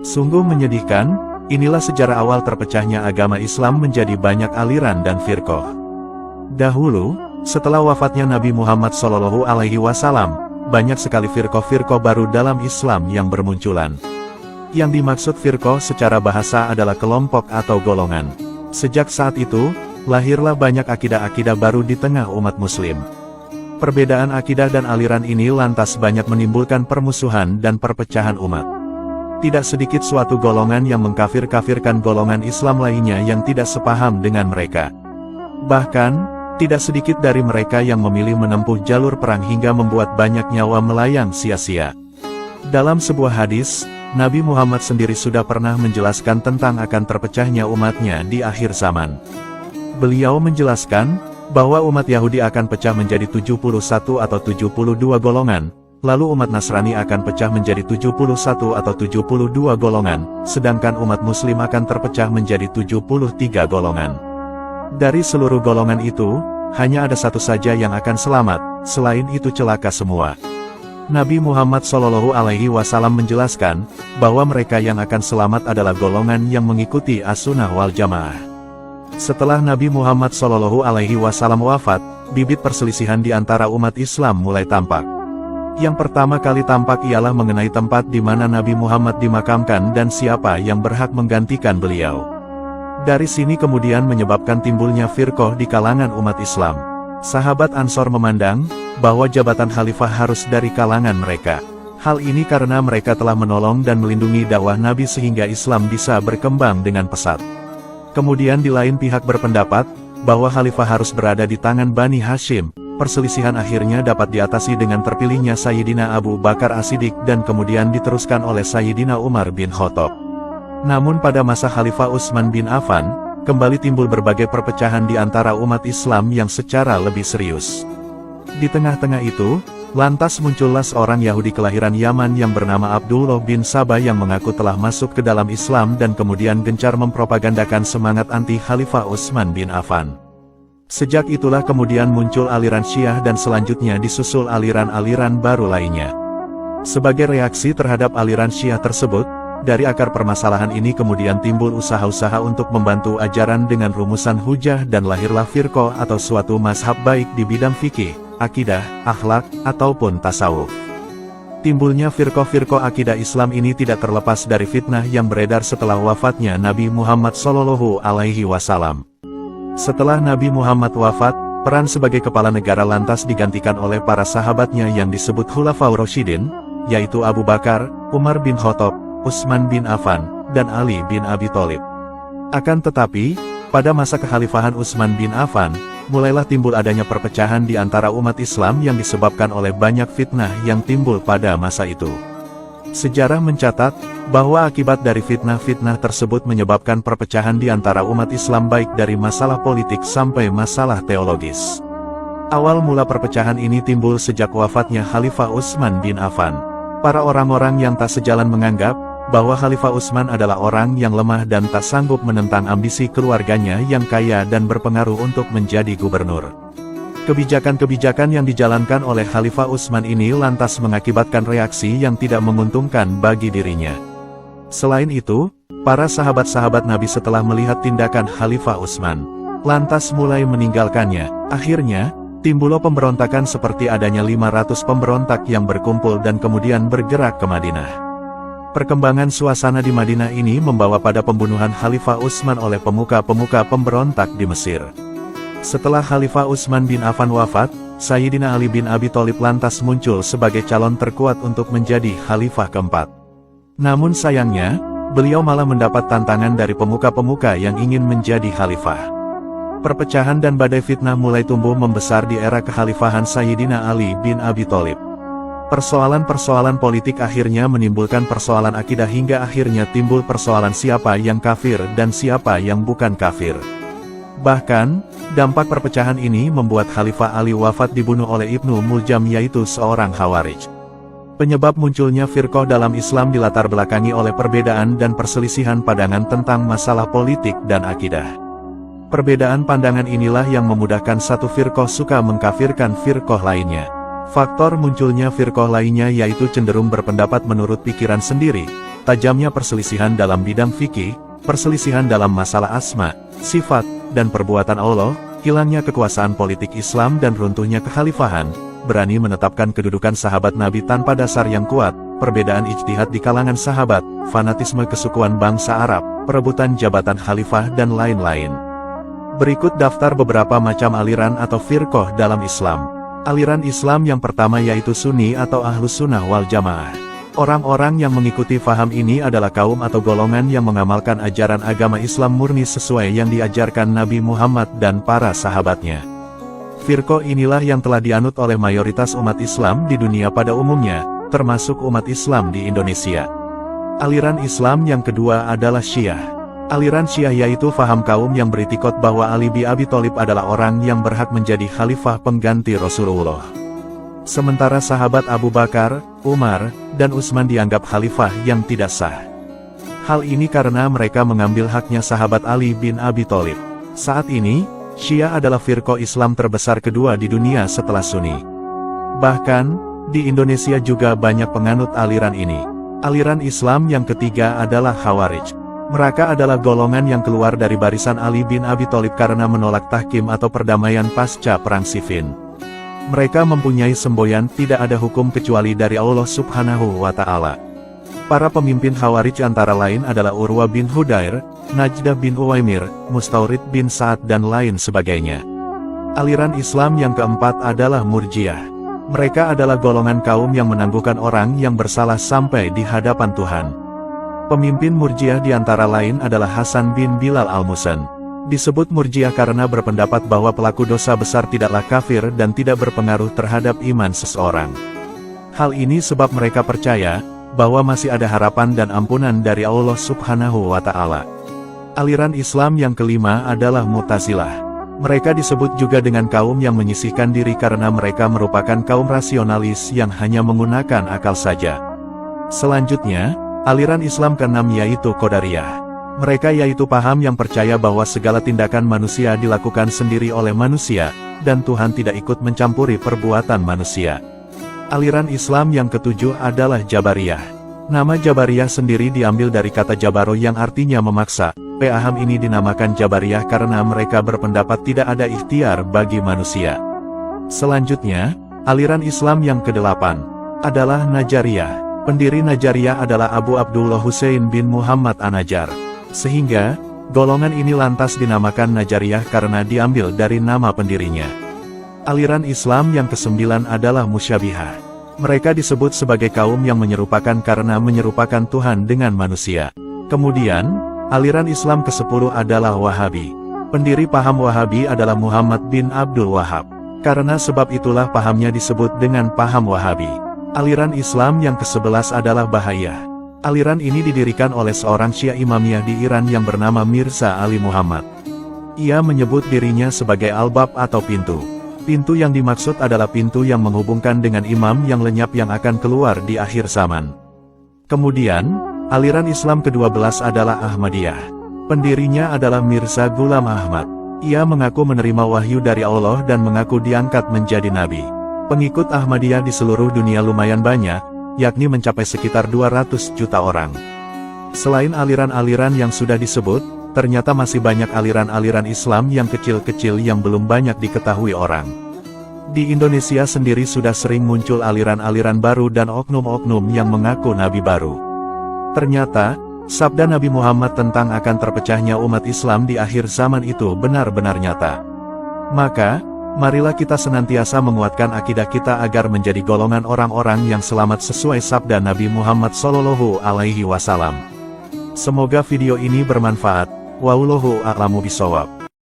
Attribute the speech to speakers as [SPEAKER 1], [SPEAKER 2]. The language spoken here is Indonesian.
[SPEAKER 1] Sungguh menyedihkan, inilah sejarah awal terpecahnya agama Islam menjadi banyak aliran dan firqah. Dahulu, setelah wafatnya Nabi Muhammad SAW, banyak sekali firqah-firqah baru dalam Islam yang bermunculan. Yang dimaksud firqah secara bahasa adalah kelompok atau golongan. Sejak saat itu, lahirlah banyak akidah-akidah baru di tengah umat muslim. Perbedaan akidah dan aliran ini lantas banyak menimbulkan permusuhan dan perpecahan umat. Tidak sedikit suatu golongan yang mengkafir-kafirkan golongan Islam lainnya yang tidak sepaham dengan mereka. Bahkan, tidak sedikit dari mereka yang memilih menempuh jalur perang hingga membuat banyak nyawa melayang sia-sia. Dalam sebuah hadis, Nabi Muhammad sendiri sudah pernah menjelaskan tentang akan terpecahnya umatnya di akhir zaman. Beliau menjelaskan bahwa umat Yahudi akan pecah menjadi 71 atau 72 golongan, lalu umat Nasrani akan pecah menjadi 71 atau 72 golongan, sedangkan umat Muslim akan terpecah menjadi 73 golongan. Dari seluruh golongan itu, hanya ada satu saja yang akan selamat, selain itu celaka semua. Nabi Muhammad SAW menjelaskan, bahwa mereka yang akan selamat adalah golongan yang mengikuti as-sunnah wal jamaah. Setelah Nabi Muhammad SAW wafat, bibit perselisihan di antara umat Islam mulai tampak. Yang pertama kali tampak ialah mengenai tempat di mana Nabi Muhammad dimakamkan dan siapa yang berhak menggantikan beliau. Dari sini kemudian menyebabkan timbulnya firqah di kalangan umat Islam. Sahabat Ansor memandang bahwa jabatan khalifah harus dari kalangan mereka. Hal ini karena mereka telah menolong dan melindungi dakwah Nabi sehingga Islam bisa berkembang dengan pesat. Kemudian di lain pihak berpendapat bahwa khalifah harus berada di tangan Bani Hashim. Perselisihan akhirnya dapat diatasi dengan terpilihnya Sayyidina Abu Bakar As-Siddiq dan kemudian diteruskan oleh Sayyidina Umar bin Khattab. Namun pada masa Khalifah Utsman bin Affan, kembali timbul berbagai perpecahan di antara umat Islam yang secara lebih serius. Di tengah-tengah itu, lantas muncullah seorang Yahudi kelahiran Yaman yang bernama Abdullah bin Sabah yang mengaku telah masuk ke dalam Islam dan kemudian gencar mempropagandakan semangat anti Khalifah Utsman bin Affan. Sejak itulah kemudian muncul aliran Syiah dan selanjutnya disusul aliran-aliran baru lainnya. Sebagai reaksi terhadap aliran Syiah tersebut, dari akar permasalahan ini kemudian timbul usaha-usaha untuk membantu ajaran dengan rumusan hujah dan lahirlah firqah atau suatu mazhab baik di bidang fikih, akidah, akhlak, ataupun tasawuf. Timbulnya firqah-firqah akidah Islam ini tidak terlepas dari fitnah yang beredar setelah wafatnya Nabi Muhammad SAW. Setelah Nabi Muhammad wafat, peran sebagai kepala negara lantas digantikan oleh para sahabatnya yang disebut Khulafaur Rasyidin, yaitu Abu Bakar, Umar bin Khattab, Utsman bin Affan, dan Ali bin Abi Thalib. Akan tetapi, pada masa kekhalifahan Utsman bin Affan, mulailah timbul adanya perpecahan di antara umat Islam yang disebabkan oleh banyak fitnah yang timbul pada masa itu. Sejarah mencatat bahwa akibat dari fitnah-fitnah tersebut menyebabkan perpecahan di antara umat Islam baik dari masalah politik sampai masalah teologis. Awal mula perpecahan ini timbul sejak wafatnya Khalifah Utsman bin Affan. Para orang-orang yang tak sejalan menganggap bahwa Khalifah Utsman adalah orang yang lemah dan tak sanggup menentang ambisi keluarganya yang kaya dan berpengaruh untuk menjadi gubernur. Kebijakan-kebijakan yang dijalankan oleh Khalifah Utsman ini lantas mengakibatkan reaksi yang tidak menguntungkan bagi dirinya. Selain itu, para sahabat-sahabat Nabi setelah melihat tindakan Khalifah Utsman, lantas mulai meninggalkannya. Akhirnya, timbullah pemberontakan seperti adanya 500 pemberontak yang berkumpul dan kemudian bergerak ke Madinah. Perkembangan suasana di Madinah ini membawa pada pembunuhan Khalifah Utsman oleh pemuka-pemuka pemberontak di Mesir. Setelah Khalifah Utsman bin Affan wafat, Sayyidina Ali bin Abi Thalib lantas muncul sebagai calon terkuat untuk menjadi khalifah keempat. Namun sayangnya, beliau malah mendapat tantangan dari pemuka-pemuka yang ingin menjadi khalifah. Perpecahan dan badai fitnah mulai tumbuh membesar di era kekhalifahan Sayyidina Ali bin Abi Thalib. Persoalan-persoalan politik akhirnya menimbulkan persoalan akidah hingga akhirnya timbul persoalan siapa yang kafir dan siapa yang bukan kafir. Bahkan, dampak perpecahan ini membuat Khalifah Ali wafat dibunuh oleh Ibnu Muljam yaitu seorang Khawarij. Penyebab munculnya firqah dalam Islam dilatar belakangi oleh perbedaan dan perselisihan pandangan tentang masalah politik dan akidah. Perbedaan pandangan inilah yang memudahkan satu firqah suka mengkafirkan firqah lainnya. Faktor munculnya firqah lainnya yaitu cenderung berpendapat menurut pikiran sendiri, tajamnya perselisihan dalam bidang fikih, perselisihan dalam masalah asma, sifat, dan perbuatan Allah, hilangnya kekuasaan politik Islam dan runtuhnya kekhalifahan, berani menetapkan kedudukan sahabat Nabi tanpa dasar yang kuat, perbedaan ijtihad di kalangan sahabat, fanatisme kesukuan bangsa Arab, perebutan jabatan khalifah dan lain-lain. Berikut daftar beberapa macam aliran atau firqoh dalam Islam. Aliran Islam yang pertama yaitu Sunni atau Ahlus Sunnah wal Jamaah. Orang-orang yang mengikuti faham ini adalah kaum atau golongan yang mengamalkan ajaran agama Islam murni sesuai yang diajarkan Nabi Muhammad dan para sahabatnya. Firqoh inilah yang telah dianut oleh mayoritas umat Islam di dunia pada umumnya, termasuk umat Islam di Indonesia. Aliran Islam yang kedua adalah Syiah. Aliran Syiah yaitu faham kaum yang beritikad bahwa Ali bin Abi Thalib adalah orang yang berhak menjadi khalifah pengganti Rasulullah. Sementara sahabat Abu Bakar, Umar, dan Utsman dianggap khalifah yang tidak sah. Hal ini karena mereka mengambil haknya sahabat Ali bin Abi Thalib. Saat ini, Syiah adalah firqoh Islam terbesar kedua di dunia setelah Sunni. Bahkan, di Indonesia juga banyak penganut aliran ini. Aliran Islam yang ketiga adalah Khawarij. Mereka adalah golongan yang keluar dari barisan Ali bin Abi Thalib karena menolak tahkim atau perdamaian pasca Perang Siffin. Mereka mempunyai semboyan tidak ada hukum kecuali dari Allah Subhanahu wa Ta'ala. Para pemimpin Khawarij antara lain adalah Urwa bin Hudair, Najdah bin Uwaimir, Mustaurid bin Sa'ad dan lain sebagainya. Aliran Islam yang keempat adalah Murji'ah. Mereka adalah golongan kaum yang menangguhkan orang yang bersalah sampai di hadapan Tuhan. Pemimpin Murji'ah di antara lain adalah Hasan bin Bilal al-Musan. Disebut Murji'ah karena berpendapat bahwa pelaku dosa besar tidaklah kafir dan tidak berpengaruh terhadap iman seseorang. Hal ini sebab mereka percaya bahwa masih ada harapan dan ampunan dari Allah Subhanahu wa Ta'ala. Aliran Islam yang kelima adalah Mu'tazilah. Mereka disebut juga dengan kaum yang menyisihkan diri karena mereka merupakan kaum rasionalis yang hanya menggunakan akal saja. Selanjutnya, aliran Islam keenam yaitu Qadariyah. Mereka yaitu paham yang percaya bahwa segala tindakan manusia dilakukan sendiri oleh manusia, dan Tuhan tidak ikut mencampuri perbuatan manusia. Aliran Islam yang ketujuh adalah Jabariyah. Nama Jabariyah sendiri diambil dari kata Jabaro yang artinya memaksa. Paham ini dinamakan Jabariyah karena mereka berpendapat tidak ada ikhtiar bagi manusia. Selanjutnya, aliran Islam yang kedelapan adalah Najariyah. Pendiri Najariyah adalah Abu Abdullah Husain bin Muhammad An-Najjar. Sehingga, golongan ini lantas dinamakan Najariyah karena diambil dari nama pendirinya. Aliran Islam yang kesembilan adalah Musyabihah. Mereka disebut sebagai kaum yang menyerupakan karena menyerupakan Tuhan dengan manusia. Kemudian, aliran Islam ke-10 adalah Wahabi. Pendiri paham Wahabi adalah Muhammad bin Abdul Wahab. Karena sebab itulah pahamnya disebut dengan paham Wahabi. Aliran Islam yang ke-11 adalah Bahaiyah. Aliran ini didirikan oleh seorang Syiah Imamiyah di Iran yang bernama Mirza Ali Muhammad. Ia menyebut dirinya sebagai Al-Bab atau pintu. Pintu yang dimaksud adalah pintu yang menghubungkan dengan imam yang lenyap yang akan keluar di akhir zaman. Kemudian, aliran Islam ke-12 adalah Ahmadiyah. Pendirinya adalah Mirza Ghulam Ahmad. Ia mengaku menerima wahyu dari Allah dan mengaku diangkat menjadi nabi. Pengikut Ahmadiyah di seluruh dunia lumayan banyak, yakni mencapai sekitar 200 juta orang. Selain aliran-aliran yang sudah disebut, ternyata masih banyak aliran-aliran Islam yang kecil-kecil yang belum banyak diketahui orang. Di Indonesia sendiri sudah sering muncul aliran-aliran baru dan oknum-oknum yang mengaku nabi baru. Ternyata, sabda Nabi Muhammad tentang akan terpecahnya umat Islam di akhir zaman itu benar-benar nyata. Maka, marilah kita senantiasa menguatkan akidah kita agar menjadi golongan orang-orang yang selamat sesuai sabda Nabi Muhammad SAW. Semoga video ini bermanfaat. Wallahu a'lamu bishawab.